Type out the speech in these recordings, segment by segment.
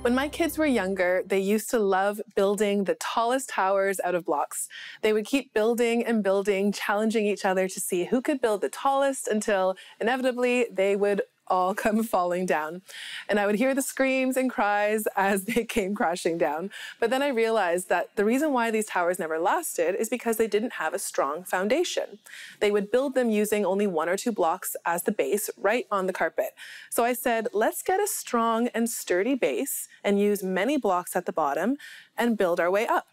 When my kids were younger, they used to love building the tallest towers out of blocks. They would keep building and building, challenging each other to see who could build the tallest until inevitably they would all come falling down. And I would hear the screams and cries as they came crashing down. But then I realized that the reason why these towers never lasted is because they didn't have a strong foundation. They would build them using only 1 or 2 blocks as the base right on the carpet. So I said, let's get a strong and sturdy base and use many blocks at the bottom and build our way up.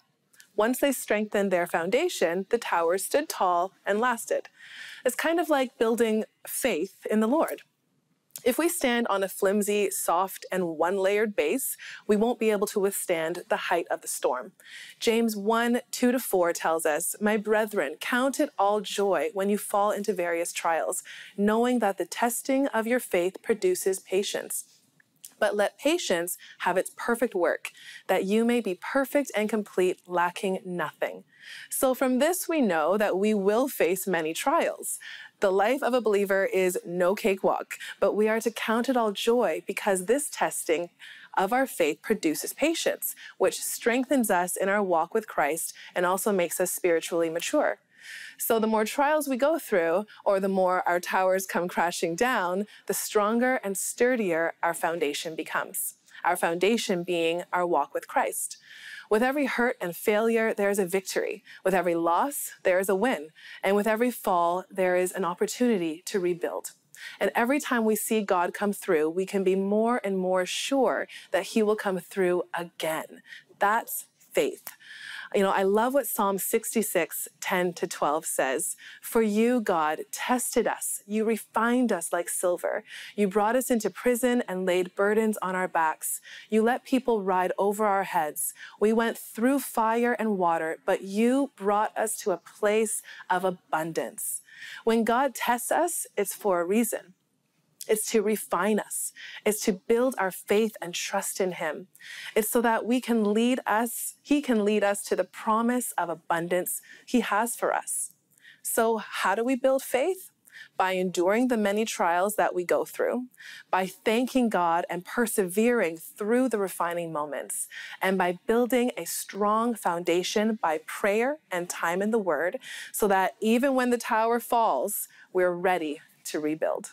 Once they strengthened their foundation, the towers stood tall and lasted. It's kind of like building faith in the Lord. If we stand on a flimsy, soft, and one-layered base, we won't be able to withstand the height of the storm. James 1:2-4 tells us, "My brethren, count it all joy when you fall into various trials, knowing that the testing of your faith produces patience. But let patience have its perfect work, that you may be perfect and complete, lacking nothing." So from this, we know that we will face many trials. The life of a believer is no cakewalk, but we are to count it all joy because this testing of our faith produces patience, which strengthens us in our walk with Christ and also makes us spiritually mature. So the more trials we go through, or the more our towers come crashing down, the stronger and sturdier our foundation becomes. Our foundation being our walk with Christ. With every hurt and failure, there is a victory. With every loss, there is a win. And with every fall, there is an opportunity to rebuild. And every time we see God come through, we can be more and more sure that He will come through again. That's faith. I love what Psalm 66:10-12 says. "For you, God, tested us. You refined us like silver. You brought us into prison and laid burdens on our backs. You let people ride over our heads. We went through fire and water, but you brought us to a place of abundance." When God tests us, it's for a reason. It's to refine us. It's to build our faith and trust in Him. It's so that He can lead us to the promise of abundance He has for us. So how do we build faith? By enduring the many trials that we go through, by thanking God and persevering through the refining moments, and by building a strong foundation by prayer and time in the Word, so that even when the tower falls, we're ready to rebuild.